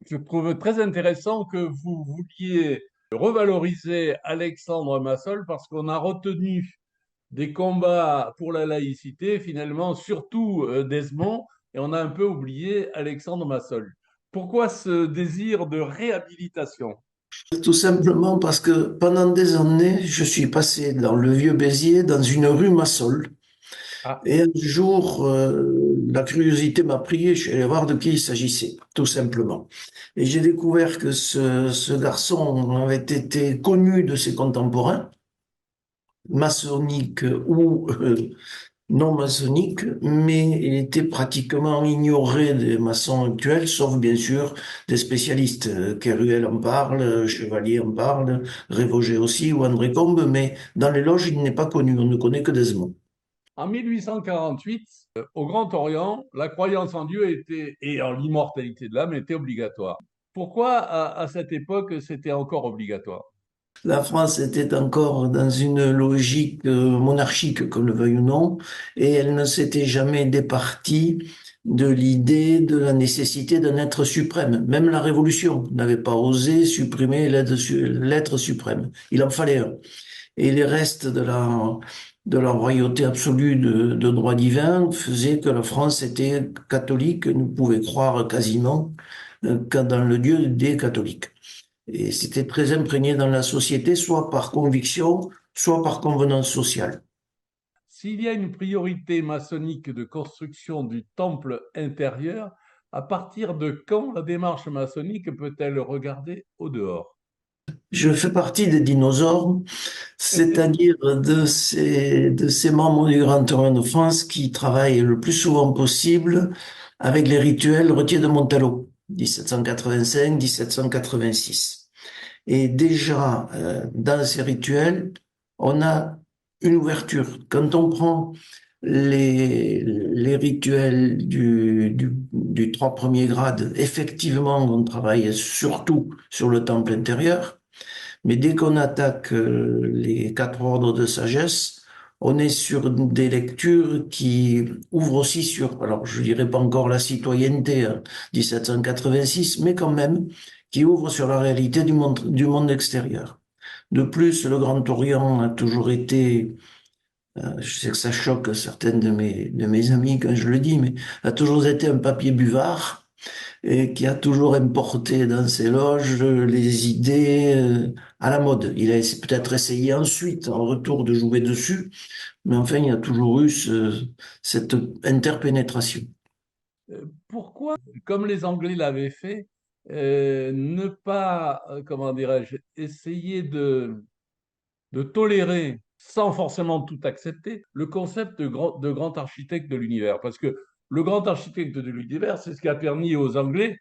Je trouve très intéressant que vous vouliez revaloriser Alexandre Massol parce qu'on a retenu des combats pour la laïcité, finalement, surtout Desmond, et on a un peu oublié Alexandre Massol. Pourquoi ce désir de réhabilitation? Tout simplement parce que pendant des années, je suis passé dans le vieux Béziers, dans une rue Massol. Ah, Et un jour, la curiosité m'a pris et je suis allé voir de qui il s'agissait, tout simplement. Et j'ai découvert que ce garçon avait été connu de ses contemporains, maçonniques ou non maçonniques, mais il était pratiquement ignoré des maçons actuels, sauf bien sûr des spécialistes. Keruel en parle, Chevalier en parle, Révogé aussi, ou André Combe, mais dans les loges, il n'est pas connu, on ne connaît que Desmond. en 1848, au Grand Orient, la croyance en Dieu était, et en l'immortalité de l'âme était obligatoire. Pourquoi à cette époque c'était encore obligatoire? La France était encore dans une logique monarchique, qu'on le veuille ou non, et elle ne s'était jamais départie de l'idée de la nécessité d'un être suprême. Même la Révolution n'avait pas osé supprimer l'être suprême. Il en fallait un. Et les restes de la royauté absolue de droit divin faisaient que la France était catholique, nous pouvait croire quasiment que dans le Dieu des catholiques. Et c'était très imprégné dans la société, soit par conviction, soit par convenance sociale. S'il y a une priorité maçonnique de construction du temple intérieur, à partir de quand la démarche maçonnique peut-elle regarder au dehors? Je fais partie des dinosaures, c'est-à-dire de ces membres du Grand Orient de France qui travaillent le plus souvent possible avec les rituels Retiers de Montalot, 1785-1786. Et déjà, dans ces rituels, on a une ouverture. Quand on prend les rituels du trois premiers grades, effectivement, on travaille surtout sur le temple intérieur. Mais dès qu'on attaque les quatre ordres de sagesse, on est sur des lectures qui ouvrent aussi sur, alors je dirais pas encore la citoyenneté, hein, 1786, mais quand même, qui ouvrent sur la réalité du monde extérieur. De plus, le Grand Orient a toujours été, je sais que ça choque certaines de mes amis quand je le dis, mais a toujours été un papier buvard et qui a toujours importé dans ses loges les idées à la mode. Il a peut-être essayé ensuite, en retour, de jouer dessus, mais enfin, il y a toujours eu cette interpénétration. Pourquoi, comme les Anglais l'avaient fait, ne pas, comment dirais-je, essayer de tolérer, sans forcément tout accepter, le concept de grand architecte de l'univers? Parce que le grand architecte de l'univers, c'est ce qui a permis aux Anglais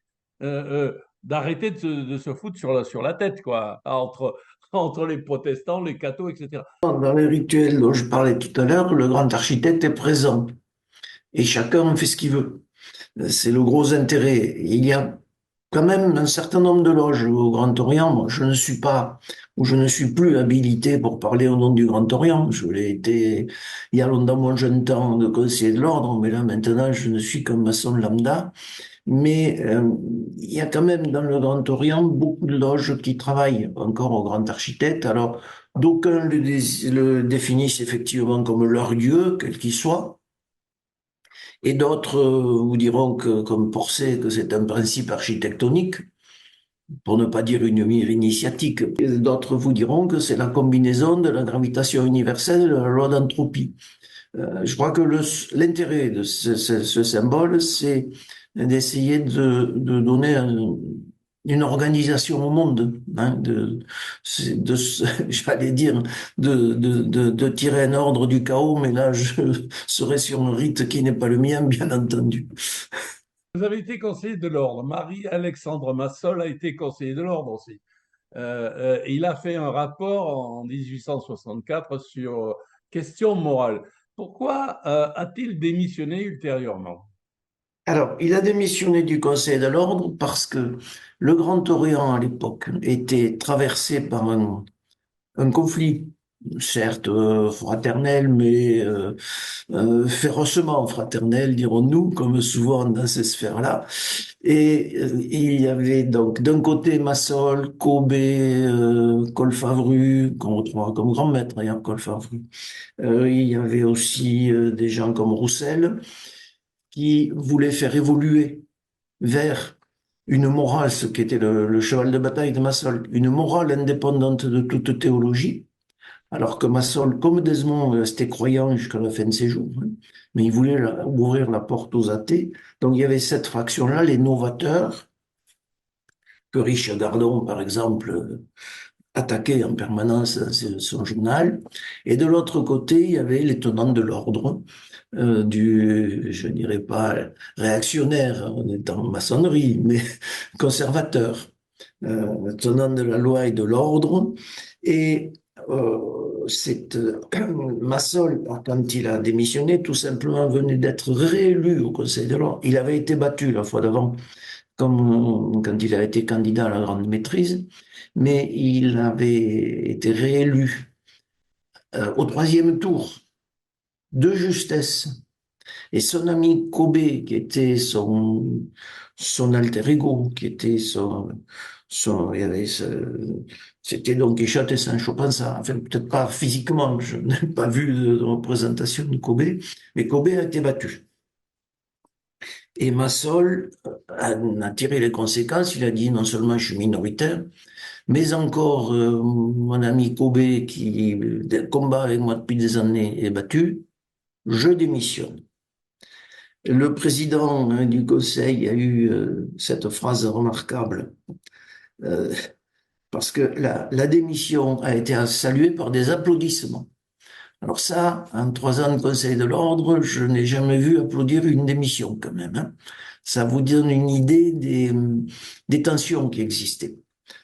d'arrêter de se foutre sur la tête, quoi, entre les protestants, les cathos, etc. Dans les rituels dont je parlais tout à l'heure, le grand architecte est présent et chacun en fait ce qu'il veut. C'est le gros intérêt. Il y a quand même un certain nombre de loges au Grand Orient. Moi, je ne suis pas, ou je ne suis plus habilité pour parler au nom du Grand Orient. Je l'ai été il y a longtemps, mon jeune temps, de conseiller de l'ordre, mais là, maintenant, je ne suis qu'un maçon lambda. Mais il y a quand même dans le Grand Orient beaucoup de loges qui travaillent encore au grand architecte. Alors, d'aucuns le définissent effectivement comme leur dieu, quel qu'il soit. Et d'autres vous diront que, comme Porcet, que c'est un principe architectonique, pour ne pas dire une initiatique. Et d'autres vous diront que c'est la combinaison de la gravitation universelle et de la loi d'entropie. Je crois que l'intérêt de ce symbole, c'est d'essayer de donner une organisation au monde, hein, j'allais dire, de tirer un ordre du chaos, mais là, je serais sur un rite qui n'est pas le mien, bien entendu. Vous avez été conseiller de l'ordre. Marie-Alexandre Massol a été conseiller de l'ordre aussi. Il a fait un rapport en 1864 sur questions morales. Pourquoi a-t-il démissionné ultérieurement? Alors, il a démissionné du Conseil de l'Ordre parce que le Grand Orient, à l'époque, était traversé par un conflit certes fraternel, mais férocement fraternel, dirons-nous, comme souvent dans ces sphères-là. Et il y avait donc d'un côté Massol, Kobe, Colfavru, qu'on retrouvera comme grand maître d'ailleurs, Colfavru. Il y avait aussi des gens comme Roussel qui voulaient faire évoluer vers une morale, ce qui était le cheval de bataille de Massol, une morale indépendante de toute théologie, alors que Massol, comme Desmond, restait croyant jusqu'à la fin de ses jours, hein, mais il voulait ouvrir la porte aux athées. Donc il y avait cette fraction-là, les novateurs, que Richard Gardon, par exemple, attaquait en permanence dans son journal. Et de l'autre côté, il y avait les tenants de l'ordre, je dirais pas réactionnaire, on est en maçonnerie, mais conservateur, tenant de la loi et de l'ordre. Et Massol, quand il a démissionné, tout simplement venait d'être réélu au Conseil de l'ordre. Il avait été battu la fois d'avant, comme quand il a été candidat à la grande maîtrise, mais il avait été réélu au troisième tour de justesse. Et son ami Kobe, qui était son alter ego, qui était il y avait c'était Don Quichotte et Sancho Panza. Enfin, peut-être pas physiquement, je n'ai pas vu de représentation de Kobe, mais Kobe a été battu. Et Massol a tiré les conséquences. Il a dit non seulement je suis minoritaire, mais encore mon ami Kobe qui combat avec moi depuis des années est battu. Je démissionne. Le président du Conseil a eu cette phrase remarquable euh, parce que la démission a été saluée par des applaudissements. Alors ça, en 3 ans de Conseil de l'Ordre, je n'ai jamais vu applaudir une démission quand même, hein. Ça vous donne une idée des tensions qui existaient.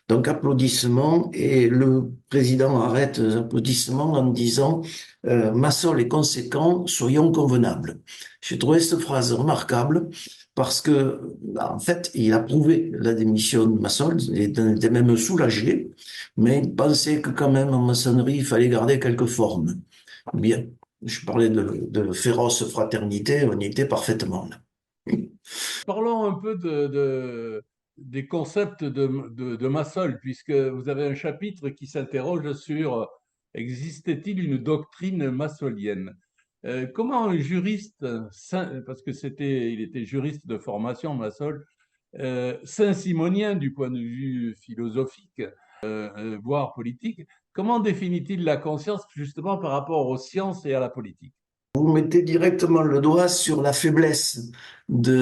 Donc applaudissements et le président arrête les applaudissements en disant Massol est conséquent, soyons convenables. J'ai trouvé cette phrase remarquable parce que en fait il approuvait la démission de Massol, il était même soulagé, mais il pensait que quand même en maçonnerie il fallait garder quelques formes. Bien, je parlais de féroce fraternité, on y était parfaitement là. Parlons un peu des concepts de Massol, puisque vous avez un chapitre qui s'interroge sur existait-il une doctrine massolienne? Comment un juriste, parce que il était juriste de formation, Massol, saint-simonien du point de vue philosophique, voire politique, comment définit-il la conscience justement par rapport aux sciences et à la politique? Vous mettez directement le doigt sur la faiblesse du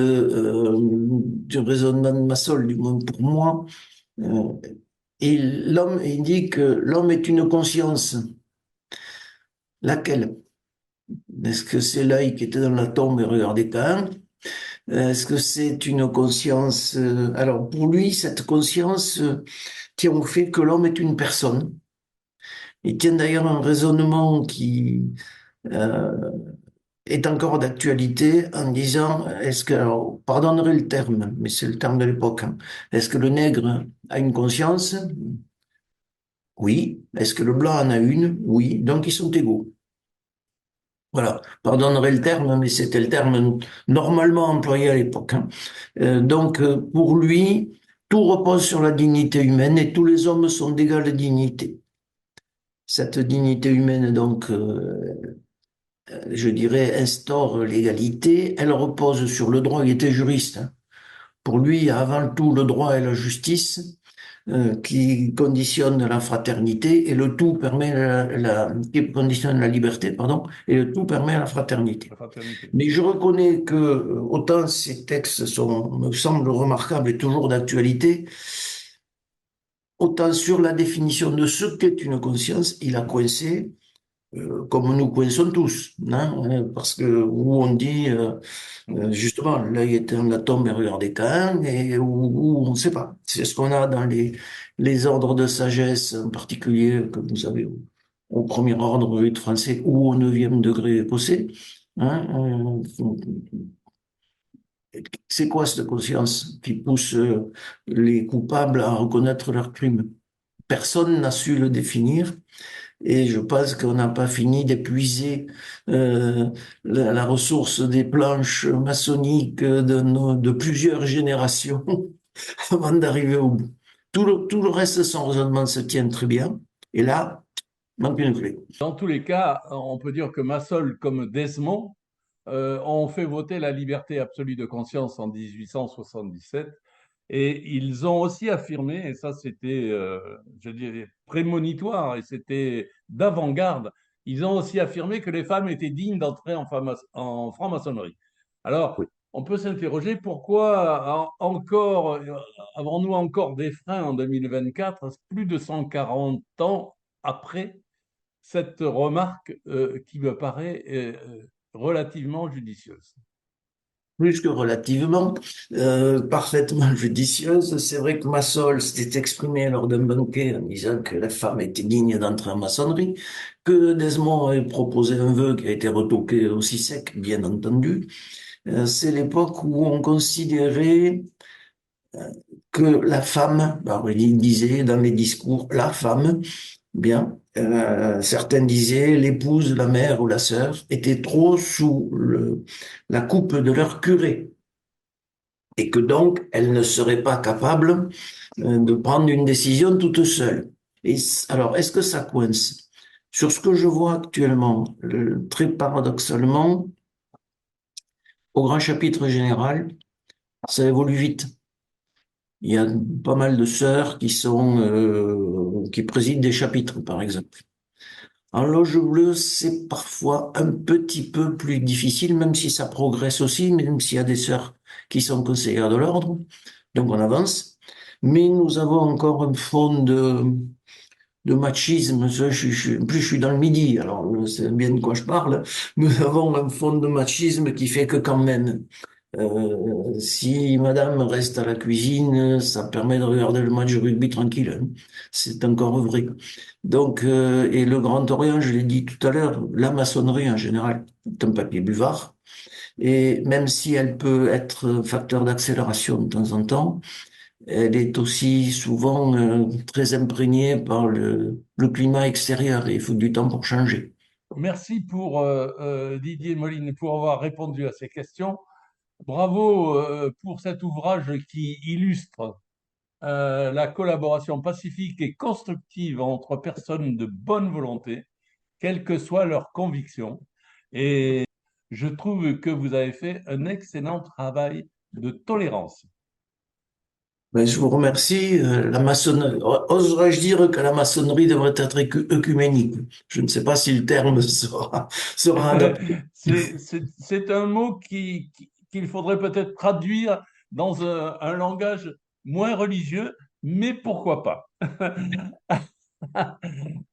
raisonnement de Massol, du moins pour moi. Euh, et l'homme, il dit que l'homme est une conscience. Laquelle? Est-ce que c'est l'œil qui était dans la tombe et regardait Cain? Est-ce que c'est une conscience? Alors pour lui, cette conscience tient au fait que l'homme est une personne. Il tient d'ailleurs un raisonnement qui euh, est encore d'actualité en disant, est-ce que, alors, pardonnerai le terme, mais c'est le terme de l'époque, hein. Est-ce que le nègre a une conscience? Oui. Est-ce que le blanc en a une? Oui. Donc ils sont égaux. Voilà. Pardonnerai le terme, mais c'était le terme normalement employé à l'époque, hein. Pour lui, tout repose sur la dignité humaine et tous les hommes sont d'égale dignité. Cette dignité humaine, je dirais, instaure l'égalité. Elle repose sur le droit. Il était juriste, hein. Pour lui, il y a avant tout le droit et la justice qui conditionnent la fraternité et le tout permet qui conditionne la liberté, pardon, et le tout permet la fraternité. La fraternité. Mais je reconnais que autant ces textes me semblent remarquables et toujours d'actualité, autant sur la définition de ce qu'est une conscience, il a coincé comme nous coinçons tous, hein, parce que où on dit justement l'œil éteint la tombe et regardez Cain, et où on ne sait pas. C'est ce qu'on a dans les ordres de sagesse, en particulier que vous avez au premier ordre 8 français ou au neuvième degré écossais. Hein, c'est quoi cette conscience qui pousse les coupables à reconnaître leurs crimes? Personne n'a su le définir. Et je pense qu'on n'a pas fini d'épuiser la ressource des planches maçonniques de plusieurs générations avant d'arriver au bout. Tout le reste de son raisonnement se tient très bien. Et là, manque une clé. Dans tous les cas, on peut dire que Massol comme Desmond ont fait voter la liberté absolue de conscience en 1877. Et ils ont aussi affirmé, et ça c'était, je dirais, prémonitoire et c'était d'avant-garde, ils ont aussi affirmé que les femmes étaient dignes d'entrer en franc-maçonnerie. Alors, Oui. on peut s'interroger pourquoi encore, avons-nous encore des freins en 2024, plus de 140 ans après cette remarque qui me paraît relativement judicieuse. Plus que relativement, parfaitement judicieuse. C'est vrai que Massol s'était exprimé lors d'un banquet en disant que la femme était digne d'entrer en maçonnerie, que Desmond avait proposé un vœu qui a été retoqué aussi sec, bien entendu. C'est l'époque où on considérait que la femme, alors il disait dans les discours, la femme, bien, certains disaient l'épouse, la mère ou la sœur était trop sous la coupe de leur curé et que donc elle ne serait pas capable de prendre une décision toute seule. Alors, est-ce que ça coince? Sur ce que je vois actuellement, très paradoxalement, au grand chapitre général, ça évolue vite. Il y a pas mal de sœurs qui président des chapitres, par exemple. En loge bleue, c'est parfois un petit peu plus difficile, même si ça progresse aussi, même s'il y a des sœurs qui sont conseillères de l'ordre. Donc on avance. Mais nous avons encore un fond de machisme. En plus, je suis dans le Midi, alors c'est bien de quoi je parle. Nous avons un fond de machisme qui fait que quand même, si madame reste à la cuisine, ça permet de regarder le match de rugby tranquille, hein. C'est encore vrai. Donc, et le Grand Orient, je l'ai dit tout à l'heure, la maçonnerie en général est un papier buvard. Et même si elle peut être un facteur d'accélération de temps en temps, elle est aussi souvent très imprégnée par le climat extérieur et il faut du temps pour changer. Merci pour Didier Moline pour avoir répondu à ces questions. Bravo pour cet ouvrage qui illustre la collaboration pacifique et constructive entre personnes de bonne volonté, quelles que soient leurs convictions. Et je trouve que vous avez fait un excellent travail de tolérance. Ben, je vous remercie. La maçonnerie, oserais-je dire que la maçonnerie devrait être œcuménique? Je ne sais pas si le terme sera adapté. C'est un mot qu'il faudrait peut-être traduire dans un langage moins religieux, mais pourquoi pas?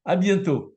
À bientôt.